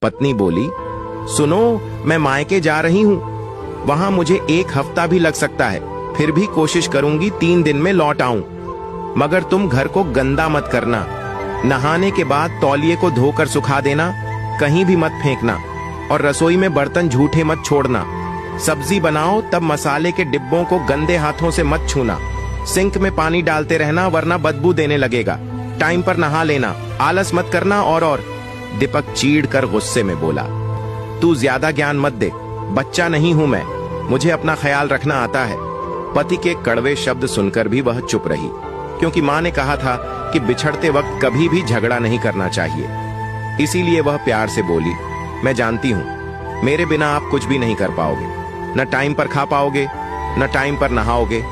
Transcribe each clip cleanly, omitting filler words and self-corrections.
पत्नी बोली, सुनो, मैं मायके जा रही हूँ, वहां मुझे 1 हफ्ता भी लग सकता है, फिर भी कोशिश करूंगी 3 दिन में लौट आऊं। मगर तुम घर को गंदा मत करना, नहाने के बाद तौलिए को धोकर सुखा देना, कहीं भी मत फेंकना, और रसोई में बर्तन झूठे मत छोड़ना। सब्जी बनाओ तब मसाले के डिब्बों को गंदे हाथों से मत छूना। सिंक में पानी डालते रहना वरना बदबू देने लगेगा। टाइम पर नहा लेना, आलस मत करना। और दीपक चीढ़ कर गुस्से में बोला, तू ज्यादा ज्ञान मत दे, बच्चा नहीं हूं मैं, मुझे अपना ख्याल रखना आता है। पति के कड़वे शब्द सुनकर भी वह चुप रही, क्योंकि माँ ने कहा था कि बिछड़ते वक्त कभी भी झगड़ा नहीं करना चाहिए। इसीलिए वह प्यार से बोली, मैं जानती हूं मेरे बिना आप कुछ भी नहीं कर पाओगे, न टाइम पर खा पाओगे, न टाइम पर नहाओगे,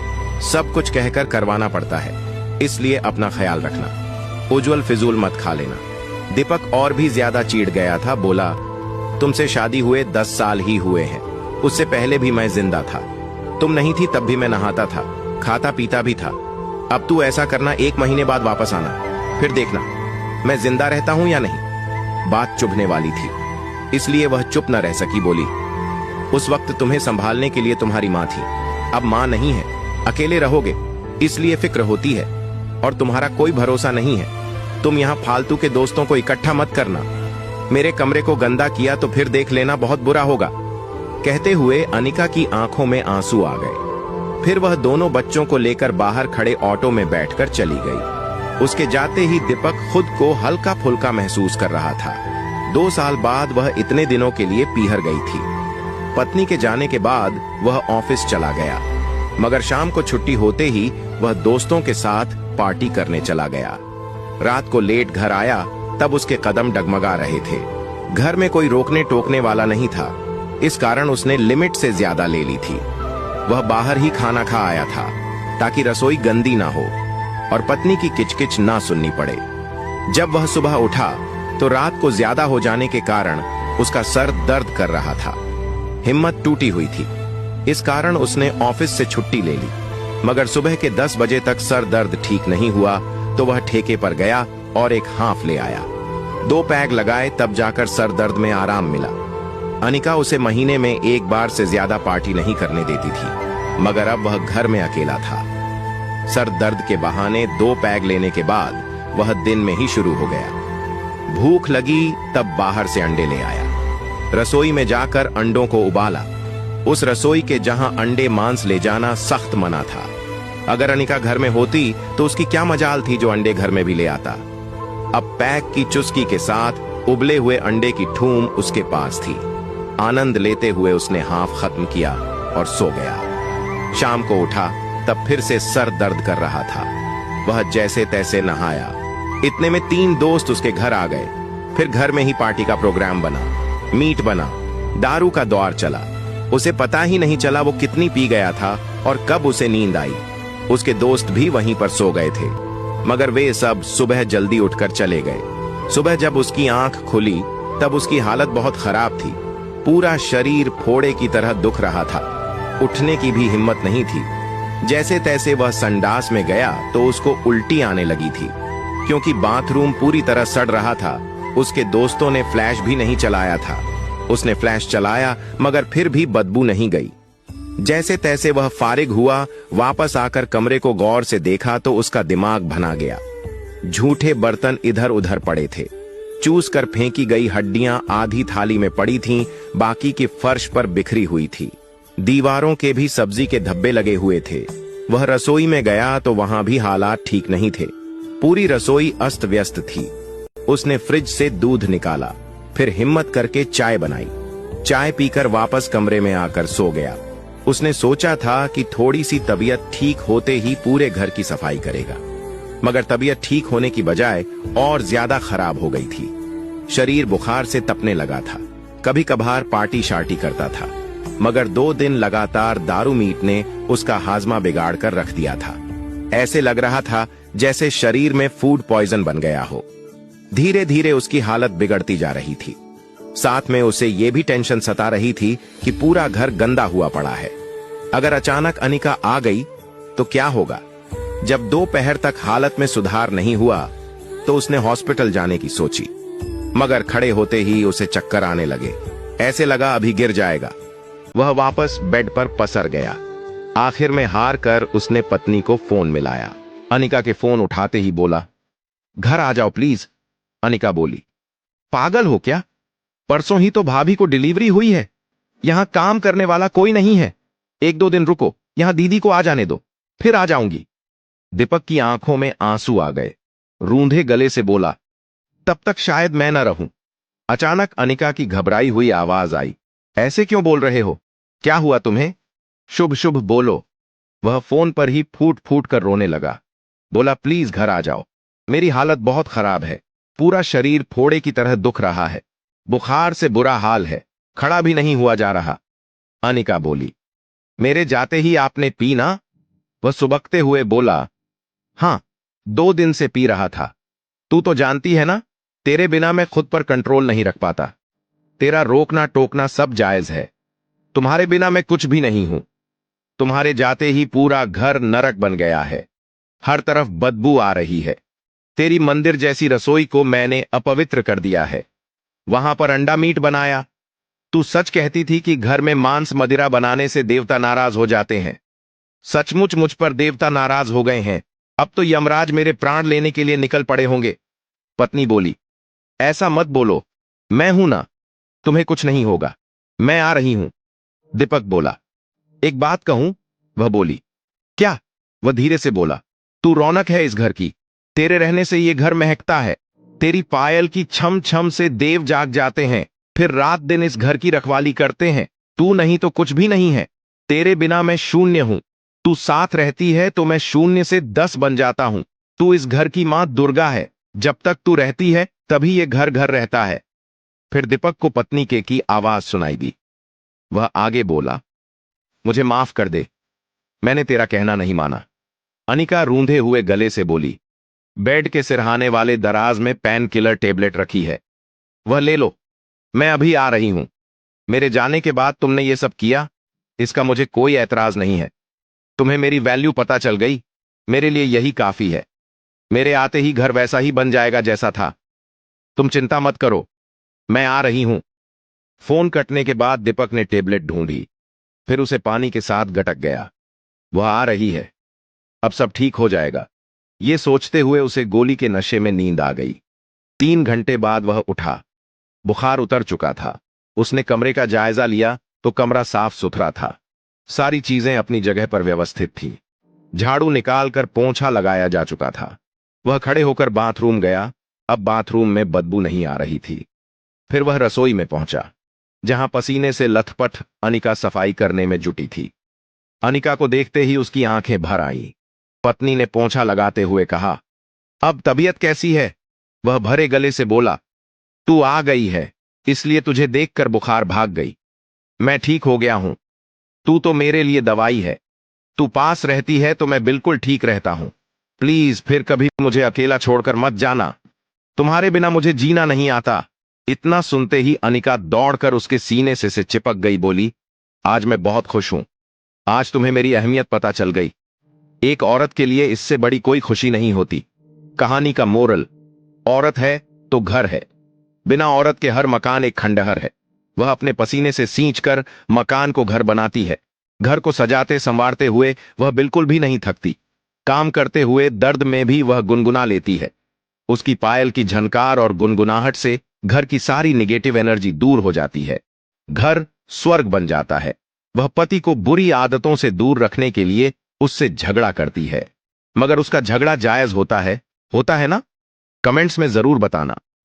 सब कुछ कहकर करवाना पड़ता है, इसलिए अपना ख्याल रखना, उज्जवल फिजूल मत खा लेना। दीपक और भी ज्यादा चिढ़ गया था, बोला, तुमसे शादी हुए 10 साल ही हुए हैं, उससे पहले भी मैं जिंदा था, तुम नहीं थी तब भी मैं नहाता था, खाता पीता भी था। अब तू ऐसा करना, 1 महीने बाद वापस आना, फिर देखना मैं जिंदा रहता हूं या नहीं। बात चुभने वाली थी, इसलिए वह चुप न रह सकी, बोली, उस वक्त तुम्हें संभालने के लिए तुम्हारी माँ थी, अब माँ नहीं है, अकेले रहोगे, इसलिए फिक्र होती है, और तुम्हारा कोई भरोसा नहीं है। तुम यहाँ फालतू के दोस्तों को इकट्ठा मत करना, मेरे कमरे को गंदा किया तो फिर देख लेना, बहुत बुरा होगा। कहते हुए अनिका की आंखों में आंसू आ गए। फिर वह दोनों बच्चों को लेकर बाहर खड़े ऑटो में बैठकर चली गई। उसके जाते ही दीपक खुद को हल्का फुल्का महसूस कर रहा था। 2 साल बाद वह इतने दिनों के लिए पीहर गई थी। पत्नी के जाने के बाद वह ऑफिस चला गया, मगर शाम को छुट्टी होते ही वह दोस्तों के साथ पार्टी करने चला गया। रात को लेट घर आया तब उसके कदम डगमगा रहे थे। घर में कोई रोकने टोकने वाला नहीं था, इस कारण उसने लिमिट से ज्यादा ले ली थी। वह बाहर ही खाना खा आया था ताकि रसोई गंदी ना हो और पत्नी की किचकिच ना सुननी पड़े। जब वह सुबह उठा तो रात को ज्यादा हो जाने के कारण उसका सर दर्द कर रहा था। हिम्मत टूटी हुई थी, इस कारण उसने ऑफिस से छुट्टी ले ली, मगर सुबह के 10 बजे तक सर दर्द ठीक नहीं हुआ तो वह ठेके पर गया और एक हाफ ले आया। 2 पैग लगाए तब जाकर सर दर्द में आराम मिला। अनिका उसे महीने में 1 बार से ज्यादा पार्टी नहीं करने देती थी, मगर अब वह घर में अकेला था। सर दर्द के बहाने 2 पैग लेने के बाद वह दिन में ही शुरू हो गया। भूख लगी तब बाहर से अंडे ले आया, रसोई में जाकर अंडों को उबाला। उस रसोई के जहां अंडे मांस ले जाना सख्त मना था। अगर अनिका घर में होती तो उसकी क्या मजाल थी जो अंडे घर में भी ले आता। अब पैक की चुस्की के साथ उबले हुए अंडे की ठूम उसके पास थी। आनंद लेते हुए उसने हाफ खत्म किया और सो गया। शाम को उठा तब फिर से सर दर्द कर रहा था। वह जैसे तैसे नहाया। इतने में 3 दोस्त उसके घर आ गए। फिर घर में ही पार्टी का प्रोग्राम बना, मीट बना, दारू का दौर चला। उसे पता ही नहीं चला वो कितनी पी गया था और कब उसे नींद आई। उसके दोस्त भी वहीं पर सो गए थे, मगर वे सब सुबह जल्दी उठकर चले गए। सुबह जब उसकी आंख खुली तब उसकी हालत बहुत खराब थी। पूरा शरीर फोड़े की तरह दुख रहा था, उठने की भी हिम्मत नहीं थी। जैसे तैसे वह संडास में गया तो उसको उल्टी आने लगी थी, क्योंकि बाथरूम पूरी तरह सड़ रहा था। उसके दोस्तों ने फ्लैश भी नहीं चलाया था। उसने फ्लैश चलाया मगर फिर भी बदबू नहीं गई। जैसे तैसे वह फारिग हुआ, वापस आकर कमरे को गौर से देखा तो उसका दिमाग भना गया। झूठे बर्तन इधर उधर पड़े थे, चूस कर फेंकी गई हड्डियां आधी थाली में पड़ी थीं, बाकी की फर्श पर बिखरी हुई थी। दीवारों के भी सब्जी के धब्बे लगे हुए थे। वह रसोई में गया तो वहां भी हालात ठीक नहीं थे। पूरी रसोई अस्त व्यस्त थी। उसने फ्रिज से दूध निकाला, फिर हिम्मत करके चाय बनाई। चाय पीकर वापस कमरे में आकर सो गया। उसने सोचा था कि थोड़ी सी तबीयत ठीक होते ही पूरे घर की सफाई करेगा, मगर तबीयत ठीक होने की बजाय और ज्यादा खराब हो गई थी। शरीर बुखार से तपने लगा था। कभी कभार पार्टी शार्टी करता था, मगर 2 दिन लगातार दारू मीट ने उसका हाजमा बिगाड़ कर रख दिया था। ऐसे लग रहा था जैसे शरीर में फूड पॉइजन बन गया हो। धीरे धीरे उसकी हालत बिगड़ती जा रही थी। साथ में उसे यह भी टेंशन सता रही थी कि पूरा घर गंदा हुआ पड़ा है। अगर अचानक अनिका आ गई तो क्या होगा। जब दोपहर तक हालत में सुधार नहीं हुआ तो उसने हॉस्पिटल जाने की सोची। मगर खड़े होते ही उसे चक्कर आने लगे। ऐसे लगा अभी गिर जाएगा। वह वापस बेड पर पसर गया। आखिर में हार कर उसने पत्नी को फोन मिलाया। अनिका के फोन उठाते ही बोला, घर आ जाओ प्लीज। अनिका बोली, पागल हो क्या? परसों ही तो भाभी को डिलीवरी हुई है। यहां काम करने वाला कोई नहीं है। 1-2 दिन रुको, यहां दीदी को आ जाने दो, फिर आ जाऊंगी। दीपक की आंखों में आंसू आ गए। रूंधे गले से बोला, तब तक शायद मैं न रहूं। अचानक अनिका की घबराई हुई आवाज आई, ऐसे क्यों बोल रहे हो? क्या हुआ तुम्हें? शुभ शुभ बोलो। वह फोन पर ही फूट फूट कर रोने लगा। बोला, प्लीज घर आ जाओ। मेरी हालत बहुत खराब है। पूरा शरीर फोड़े की तरह दुख रहा है। बुखार से बुरा हाल है। खड़ा भी नहीं हुआ जा रहा। अनिका बोली, मेरे जाते ही आपने पी ना? वह सुबकते हुए बोला, हां, 2 दिन से पी रहा था। तू तो जानती है ना, तेरे बिना मैं खुद पर कंट्रोल नहीं रख पाता। तेरा रोकना टोकना सब जायज है। तुम्हारे बिना मैं कुछ भी नहीं हूं। तुम्हारे जाते ही पूरा घर नरक बन गया है। हर तरफ बदबू आ रही है। तेरी मंदिर जैसी रसोई को मैंने अपवित्र कर दिया है। वहां पर अंडा मीट बनाया। तू सच कहती थी कि घर में मांस मदिरा बनाने से देवता नाराज हो जाते हैं। सचमुच मुझ पर देवता नाराज हो गए हैं। अब तो यमराज मेरे प्राण लेने के लिए निकल पड़े होंगे। पत्नी बोली, ऐसा मत बोलो, मैं हूं ना, तुम्हें कुछ नहीं होगा। मैं आ रही हूं। दीपक बोला, एक बात कहूं? वह बोली, क्या? वह धीरे से बोला, तू रौनक है इस घर की। तेरे रहने से ये घर महकता है। तेरी पायल की छम छम से देव जाग जाते हैं, फिर रात दिन इस घर की रखवाली करते हैं। तू नहीं तो कुछ भी नहीं है। तेरे बिना मैं शून्य हूं। तू साथ रहती है तो मैं शून्य से 10 बन जाता हूं। तू इस घर की मां दुर्गा है। जब तक तू रहती है तभी ये घर घर रहता है। फिर दीपक को पत्नी के की आवाज सुनाई दी। वह आगे बोला, मुझे माफ कर दे, मैंने तेरा कहना नहीं माना। अनिका रूंधे हुए गले से बोली, बेड के सिरहाने वाले दराज में पेन किलर टेबलेट रखी है, वह ले लो। मैं अभी आ रही हूं। मेरे जाने के बाद तुमने ये सब किया, इसका मुझे कोई ऐतराज नहीं है। तुम्हें मेरी वैल्यू पता चल गई। मेरे लिए यही काफी है। मेरे आते ही घर वैसा ही बन जाएगा जैसा था। तुम चिंता मत करो, मैं आ रही हूं। फोन कटने के बाद दीपक ने टेबलेट ढूंढी, फिर उसे पानी के साथ गटक गया। वह आ रही है, अब सब ठीक हो जाएगा। ये सोचते हुए उसे गोली के नशे में नींद आ गई। 3 घंटे बाद वह उठा। बुखार उतर चुका था। उसने कमरे का जायजा लिया तो कमरा साफ सुथरा था। सारी चीजें अपनी जगह पर व्यवस्थित थी। झाड़ू निकालकर पोंछा लगाया जा चुका था। वह खड़े होकर बाथरूम गया। अब बाथरूम में बदबू नहीं आ रही थी। फिर वह रसोई में पहुंचा, जहां पसीने से लथपथ अनिका सफाई करने में जुटी थी। अनिका को देखते ही उसकी आंखें भर आईं। पत्नी ने पोंछा लगाते हुए कहा, अब तबीयत कैसी है? वह भरे गले से बोला, तू आ गई है, इसलिए तुझे देखकर बुखार भाग गई। मैं ठीक हो गया हूं। तू तो मेरे लिए दवाई है। तू पास रहती है तो मैं बिल्कुल ठीक रहता हूं। प्लीज फिर कभी मुझे अकेला छोड़कर मत जाना। तुम्हारे बिना मुझे जीना नहीं आता। इतना सुनते ही अनिका दौड़कर उसके सीने से चिपक गई, बोली, आज मैं बहुत खुश हूं। आज तुम्हें मेरी अहमियत पता चल गई। एक औरत के लिए इससे बड़ी कोई खुशी नहीं होती। कहानी का मोरल, औरत है तो घर है। बिना औरत के हर मकान एक खंडहर है। वह अपने पसीने से सींचकर मकान को घर बनाती है। घर को सजाते संवारते हुए वह बिल्कुल भी नहीं थकती। काम करते हुए दर्द में भी वह गुनगुना लेती है। उसकी पायल की झनकार और गुनगुनाहट से घर की सारी निगेटिव एनर्जी दूर हो जाती है। घर स्वर्ग बन जाता है। वह पति को बुरी आदतों से दूर रखने के लिए उससे झगड़ा करती है, मगर उसका झगड़ा जायज होता है ना? कमेंट्स में जरूर बताना।